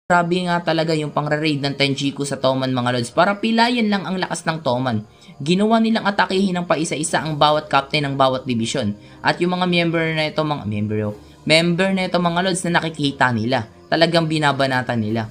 Grabe nga talaga yung pang-raid ng Tenjiku sa Toman mga lods para pilayan lang ang lakas ng Toman. Ginawa nilang atakehin ng paisa-isa ang bawat captain ng bawat division at yung mga member na ito mga lods na nakikita nila. Talagang binabanatan nila.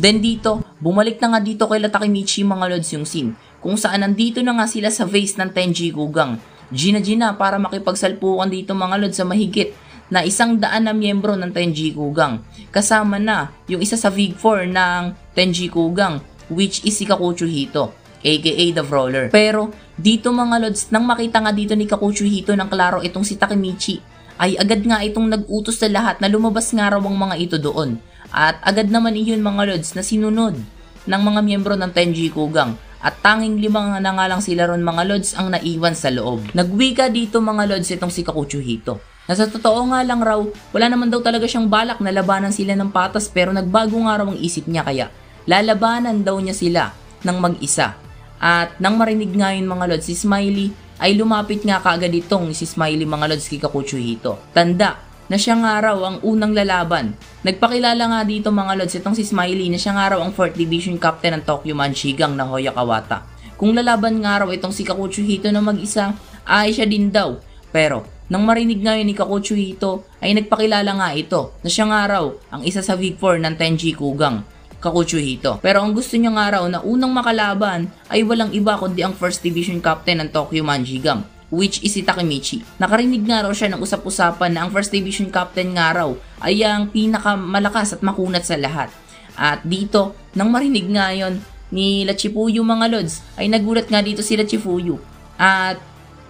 Then dito, bumalik na nga dito kay Takemichi mga lods yung scene kung saan nandito na nga sila sa base ng Tenjiku Gang. Gina para makipagsalpukan dito mga lods sa mahigit na 100 na miyembro ng Tenjiku Gang. Kasama na yung isa sa Big 4 ng Tenjiku Gang, which is si Kakucho Hito, aka The Brawler. Pero dito mga lods, nang makita nga dito ni Kakucho Hito ng klaro itong si Takemichi, ay agad nga itong nag-utos sa lahat na lumabas nga raw ang mga ito doon. At agad naman iyon mga lods na sinunod ng mga miyembro ng Tenjiku Gang. At tanging 5 na nga lang sila ron mga lods ang naiwan sa loob. Nagwika dito mga lods itong si Kakucho Hito na sa totoo nga lang raw, wala naman daw talaga siyang balak na labanan sila ng patas pero nagbago nga raw ang isip niya kaya lalabanan daw niya sila ng mag-isa. At nang marinig nga yun mga lods, si Smiley ay lumapit nga kaagad itong si Smiley mga lods kay Kakucho Hito. Tanda na siya nga raw ang unang lalaban. Nagpakilala nga dito mga lods itong si Smiley na siya nga raw ang 4th Division Captain ng Tokyo Manshigang na Hoya Kawata. Kung lalaban nga raw itong si Kakucho Hito na mag-isa, ay siya din daw. Pero nang marinig nga yun ni Kakucho Hito ay nagpakilala nga ito na siya nga raw ang isa sa Big 4 ng Tenjiku Gang, Kakucho Hito. Pero ang gusto niya nga raw na unang makalaban ay walang iba kundi ang 1st Division Captain ng Tokyo Manshigang, which is si Takemichi. Nakarinig nga raw siya ng usap-usapan na ang 1st Division Captain nga raw ay ang pinakamalakas at makunat sa lahat. At dito, nang marinig nga yun ni Lachifuyu mga lods, ay nagulat nga dito si Lachifuyu. At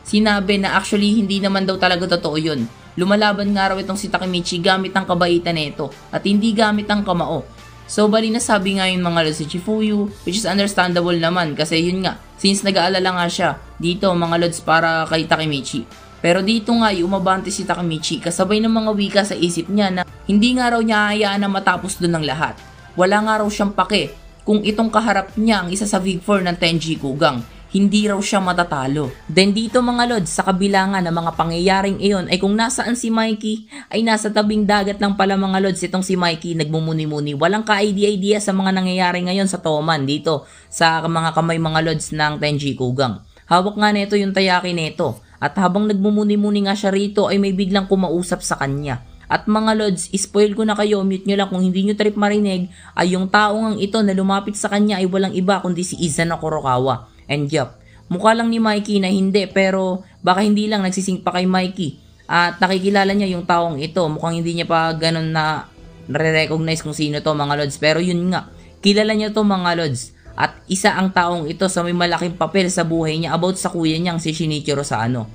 sinabi na actually hindi naman daw talaga totoo yun. Lumalaban nga raw itong si Takemichi gamit ang kabaitan nito at hindi gamit ang kamao. So bali na sabi nga yun mga lods si Chifuyu, which is understandable naman kasi yun nga, since nag-aalala nga siya dito mga lods para kay Takemichi. Pero dito nga umabante si Takemichi kasabay ng mga wika sa isip niya na hindi nga raw niya hayaan na matapos dun ng lahat. Wala nga raw siyang pake kung itong kaharap niya ang isa sa Big 4 ng Tenjiku Gang. Hindi raw siya matatalo. Then dito mga lods, sa kabila nga ng mga pangyayaring iyon ay kung nasaan si Mikey ay nasa tabing dagat lang pala mga lods itong si Mikey nagmumuni-muni. Walang ka-idea sa mga nangyayari ngayon sa Toman dito sa mga kamay mga lods ng Tenjiku Gang. Hawak nga nito yung tayaki nito at habang nagmumuni-muni nga siya rito ay may biglang kumausap sa kanya. At mga lods, spoil ko na kayo, mute nyo lang kung hindi nyo trip marinig ay yung taong ang ito na lumapit sa kanya ay walang iba kundi si Izana Kurokawa. And yup, mukha lang ni Mikey na hindi pero baka hindi lang nagsising pa kay Mikey at nakikilala niya yung taong ito. Mukhang hindi niya pa ganun na nare-recognize kung sino to mga lods pero yun nga, kilala niya to mga lods at isa ang taong ito sa may malaking papel sa buhay niya about sa kuya niyang si Shinichiro Sano.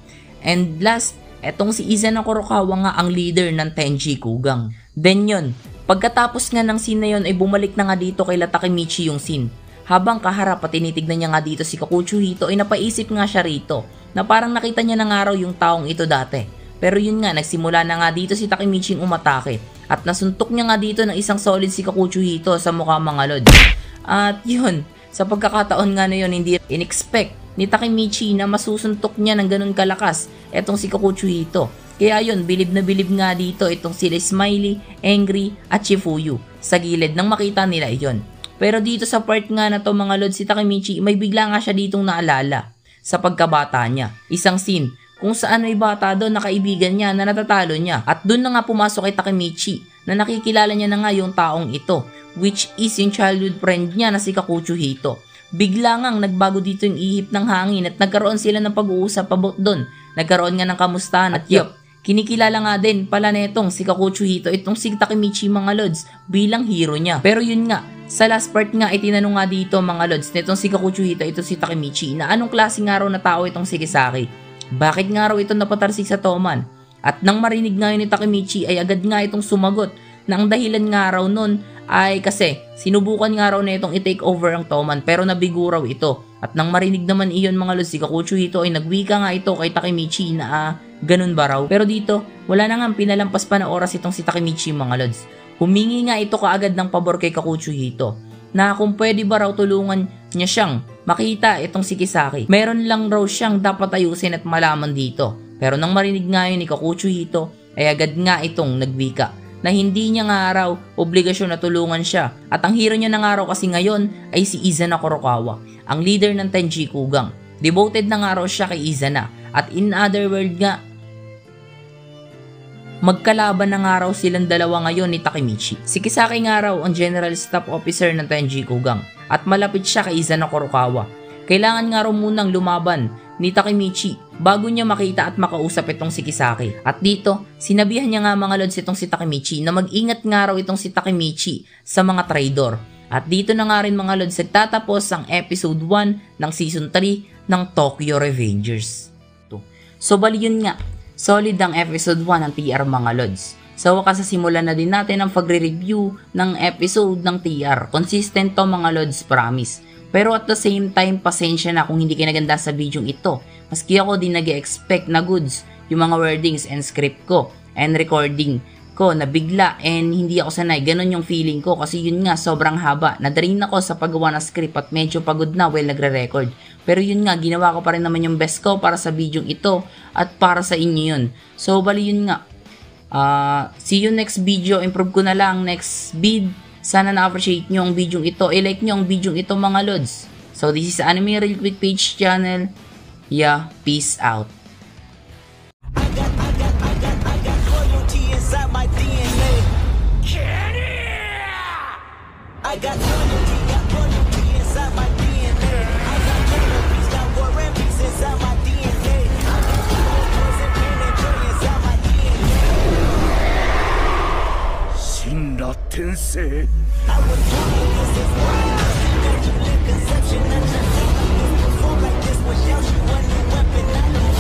And last, etong si Izana Kurokawa nga ang leader ng Tenjiku Gang. Then yun, pagkatapos nga ng scene na yun ay bumalik na nga dito kay Takemichi yung scene. Habang kaharap at tinitignan niya nga dito si Kakucho Hito ay napaisip nga siya rito na parang nakita niya na nga raw yung taong ito dati. Pero yun nga, nagsimula na nga dito si Takemichi umatake at nasuntok niya nga dito ng isang solid si Kakucho Hito sa mukha mga lods. At yun, sa pagkakataon nga na yun hindi in-expect ni Takemichi na masusuntok niya ng ganun kalakas etong si Kakucho Hito. Kaya yun, bilib na bilib nga dito itong sila Smiley, Angry at Chifuyu sa gilid nang makita nila iyon. Pero dito sa part nga na to mga lods si Takemichi may bigla nga siya ditong naalala sa pagkabata niya. Isang scene kung saan may bata doon na kaibigan niya na natatalo niya. At doon na nga pumasok kay Takemichi na nakikilala niya na nga yung taong ito which is yung childhood friend niya na si Kakucho Hito. Bigla ngang nagbago dito yung ihip ng hangin at nagkaroon sila ng pag-uusap about doon. Nagkaroon nga ng kamustahan at yup, kinikilala nga din pala netong si Kakucho Hito itong si Takemichi mga lods bilang hero niya. Pero yun nga, sa last part nga, itinanong nga dito mga lods nitong si Kakucho Hito, ito si Takemichi, na anong klaseng araw na tao itong si Kisaki. Bakit nga raw ito napatarsik sa Toman? At nang marinig nga yun ni Takemichi ay agad nga itong sumagot na ang dahilan nga raw nun ay kasi sinubukan nga raw na itong i-take over ang Toman pero nabigo raw ito. At nang marinig naman iyon mga lods si Kakucho Hito ay nagwika nga ito kay Takemichi na ganun ba raw. Pero dito, wala na nga pinalampas pa na oras itong si Takemichi mga lods. Humingi nga ito kaagad ng pabor kay Kakucho Hito na kung pwede ba raw tulungan niya siyang makita itong si Kisaki. Meron lang raw siyang dapat ayusin at malaman dito. Pero nang marinig nga yun ni Kakucho Hito ay agad nga itong nagwika na hindi niya nga raw obligasyon na tulungan siya. At ang hero niya na nga raw kasi ngayon ay si Izana Kurokawa, ang leader ng Tenjikugang. Devoted na nga raw siya kay Izana. At in other word nga, magkalaban na nga raw silang dalawa ngayon ni Takemichi. Si Kisaki nga raw ang General Staff Officer ng Tenjikugang at malapit siya kay Izana Kurokawa. Kailangan nga raw munang lumaban ni Takemichi bago niya makita at makausap itong si Kisaki. At dito, sinabihan niya nga mga lods itong si Takemichi na mag-ingat nga raw itong si Takemichi sa mga traidor. At dito na nga rin mga lods nagtatapos ang episode 1 ng season 3 ng Tokyo Revengers. So bali yun nga, solid ang episode 1 ng TR mga lods. Sa wakas simulan na din natin ang pagre-review ng episode ng TR. Consistent to mga lods, promise. Pero at the same time, pasensya na kung hindi kayo naganda sa video ito. Maski ako din nag-expect na goods yung mga wordings and script ko and recording ko na bigla and hindi ako sanay. Ganon yung feeling ko kasi yun nga sobrang haba. Nadaring ako sa paggawa ng script at medyo pagod na while nagre-record. Pero yun nga, ginawa ko pa rin naman yung best ko para sa video ito at para sa inyo yun. So bali yun nga. See you next video. Improve ko na lang next vid. Sana na-appreciate nyo ang video ito. I-like nyo ang video ito mga lods. So this is Anime Real Quick Page channel. Yeah, peace out. I got loyalty inside my DNA. I got loyalty inside my DNA. I got memories, got war and peace inside my DNA. I got poison, pain, and joy inside my DNA. Shinra Tensei. I was born with this is why I immaculate conception. I just perform like this without you, one new weapon. I